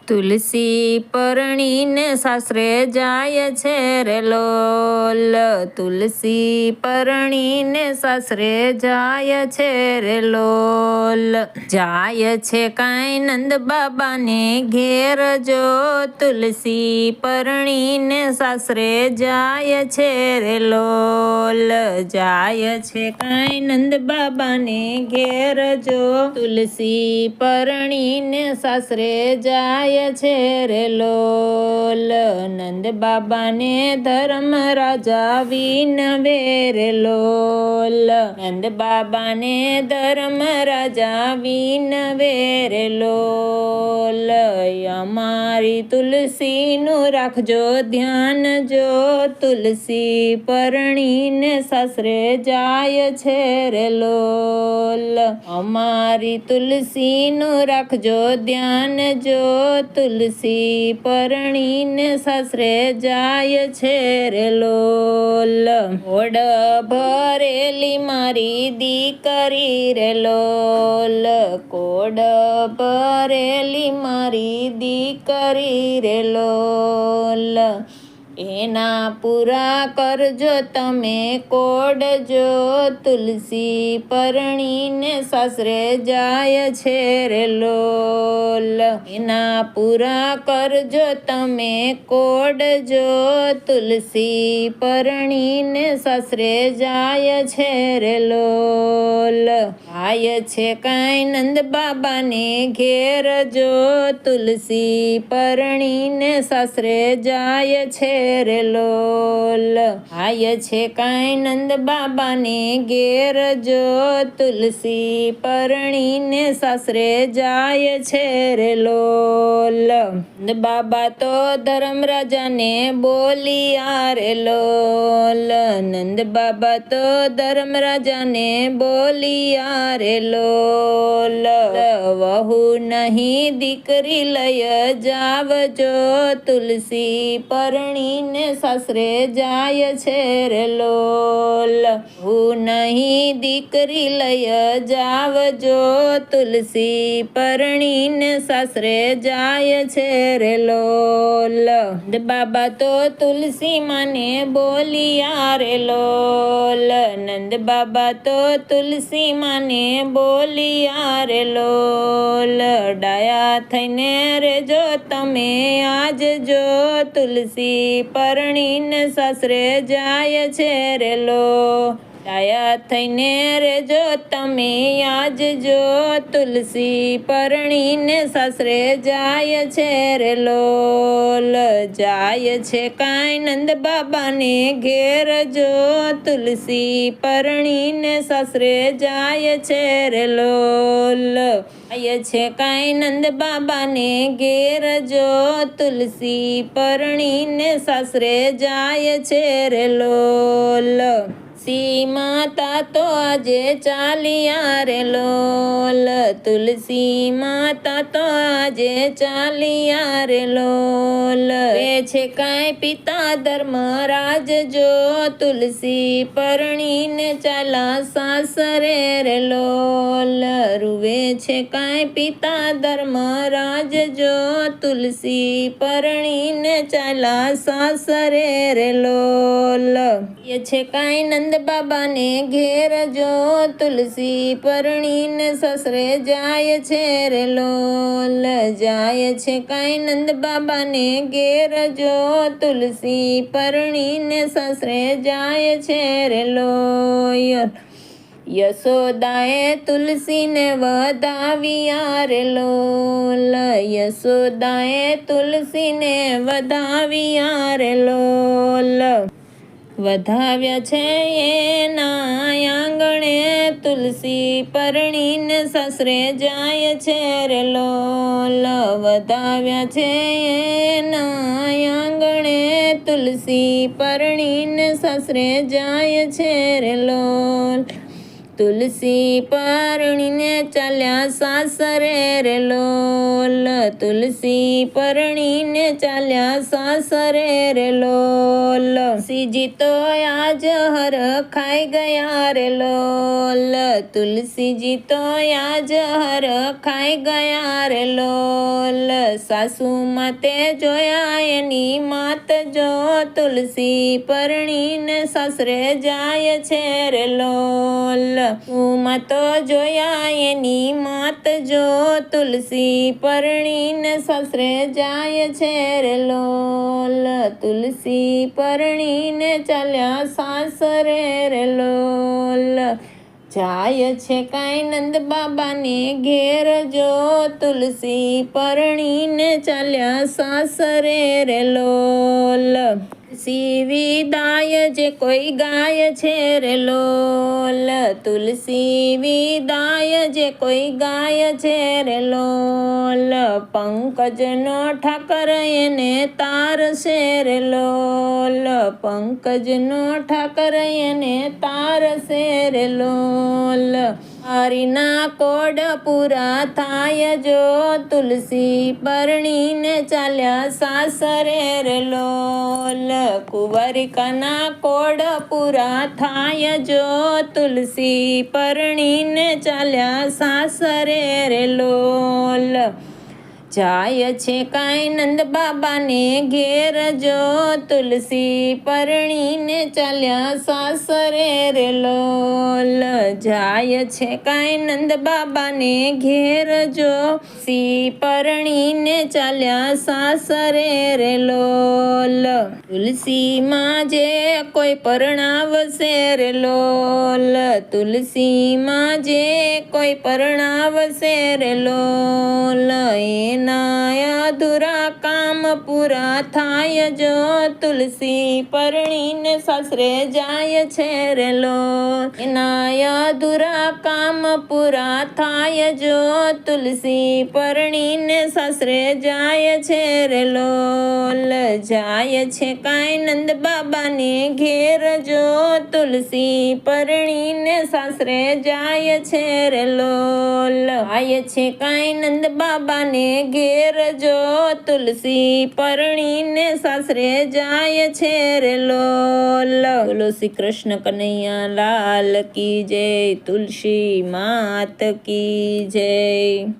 તુલસી પરણીને સાસરે જાય છે રે લોલ. તુલસી પરણીને સાસરે જાય છે રે લોલ. જાય છે કાંઈ નંદ બાબાને ઘેર જો. તુલસી પરણીને સાસરે જાય છે રે લોલ. જાય છે કાંઈ નંદ બાબાને ઘેર જો. તુલસી પરણીને સાસરે જાય છે રે લોલ. નંદ બાબાને ધર્મ રાજા વિનવે રે લોલ. નંદ બાબાને ધર્મ રાજા વિનવે રે લોલ. અમારી તુલસીનું રાખજો ધ્યાન જો. તુલસી પરણીને સાસરે જાય છે રે લોલ. અમારી તુલસીનું રાખજો ધ્યાન જો. તુલસી પરણીને સાસરે જાય છે રે લોલ. ઓડ ભરેલી મારી દીકરી રે લોલ. કોડ ભરેલી મારી દીકરી રે લોલ. એના પૂરા કરજો તમે કોડ જો. તુલસી પરણીને સાસરે જાય છે રે લોલ. એના પૂરા કરજો તમે કોડ જો. તુલસી પરણીને સાસરે જાય છે રે લોલ. આય છે કાંઈ નંદ બાબાને ઘેર જો. તુલસી પરણીને સાસરે જાય છે રે લોલ. આય છે કાંઈ નંદ બાબાને ઘેર જો. તુલસી પરણીને સાસરે જાય છે રે લોલ. નંદ બાબા તો ધર્મ રાજાને બોલિયા રે લોલ. નંદ બાબા તો ધર્મ રાજાને બોલિયા રે લોલ. વહુ નહીં દીકરી લઈ જાવજો. તુલસી પરણીને સાસરે જાય છે રે લોલ. હું નહીં દીકરી લઈ જાવજો. તુલસી પરણીને સાસરે જાય છે રે લોલ. નંદ બાબા તો તુલસી માને બોલિયા રે લોલ. નંદ બાબા તો તુલસી માને બોલિયા રે લોલ. ડાયા થઈને રેજો તમે આજ જો. તુલસી પરણીને સાસરે જાય છે રે લોલ. ડાયા થઈને રેજો તમે આજ જો. તુલસી પરણીને સાસરે જાય છે રે લોલ. જાય છે કાંઈ નંદ બાબાને ઘેર જો. તુલસી પરણીને સાસરે જાય છે રે લોલ. આય છે કાંઈ નંદ બાબાને ઘેર જો. તુલસી પરણીને સાસરે જાય છે રે લોલ. તુલસી માતા તો આજે ચાલિયા રે લોલ. તુલસી માતા તો આજે ચાલિયા રે લોલ. રે છે કાંઈ પિતા ધર્મરાજ જો. તુલસી પરણીને ચાલા સાસરે રે લોલ. રૂવે છે કાંઈ પિતા ધર્મરાજ જો. તુલસી પરણીને ચાલા સાસરે રે લોલ. એ છે કાંઈ નંદ બાબાને ઘેર જો. તુલસી પરણીને સસરે જાય છે રે લોલ. જાય છે કાંઈ નંદ બાબાને ઘેર જો. તુલસી પરણીને સસરે જાય છે રે લોલ. યશોદાએ તુલસીને વધાવ્યા રે લોલ. યશોદાએ તુલસીને વધાવ્યા રે લોલ. વધાવ્યા છે એના આંગણે. તુલસી પરણીને સસરે જાય છે રે લોલ. વધાવ્યા છે એના આંગણે. તુલસી પરણીને સસરે જાય છે રે લોલ. તુલસી પરણીને ચાલ્યા સાસરે રે લોલ, તુલસી પરણીને ચાલ્યા સાસરે રે લોલ, તુલસીજી તો આજ હર ખાઈ ગયા રે લોલ, તુલસીજી તો આજ હર ખાઈ ગયા રે લોલ, સાસુ માતે જોયા એની માત જો, તુલસી પરણીને સાસરે જાય છે રે લોલ, માં તો જોયા એની માત જો, તુલસી પરણીને સાસરે જાય છે રે લોલ, તુલસી પરણીને ચાલ્યા સાસરે રે લોલ, જાય છે કાંઈ નંદ બાબાને ઘેર જો, તુલસી પરણીને ચાલ્યા સાસરે રે લોલ, તુલસી વિદાય જે કોઈ ગાય છે રે લોલ, તુલસી વિદાય જે કોઈ ગાય છે રે લોલ, પંકજનો ઠાકર એને તારશે રે લોલ, પંકજનો ઠાકર એને તારશે રે લોલ, હરિના કોડ પૂરા થાય જો, તુલસી પરણીને ચાલ્યા સાસરે રે લોલ, કુંવરિકાના કોડ પૂરા થાય જો, તુલસી પરણીને ચાલ્યા સાસરે રે લોલ, જાય છે કાંઈ નંદ બાબાને ઘેર જો, તુલસી પરણીને ચાલ્યા સાસરે રે લોલ, જાય છે કાંઈ નંદ બાબાને ઘેર જો, તુલસી પરણીને ચાલ્યા સાસરે રે લોલ, તુલસીમાં જે કોઈ પરણાવશે રે લોલ, તુલસીમાં જે કોઈ પરણાવશે રે લોલ, એના અધૂરા કામ પૂરા થાય જો, તુલસી પરણીને સાસરે જાય છે રે લોલ, એના અધૂરા કામ પૂરા થાય જો, તુલસી પરણીને સાસરે જાય છે રે લોલ, જાય છે કાંઈ નંદ બાબાને ઘેર જો, તુલસી પરણીને સાસરે જાય છે રે લોલ, જાય છે કાંઈ નંદ બાબાને ઘેર જો, તુલસી પરણીને સાસરે જાય છે રે લોલ, બોલો શ્રી કૃષ્ણ કનૈયા લાલ કી જય, તુલસી માત કી જય.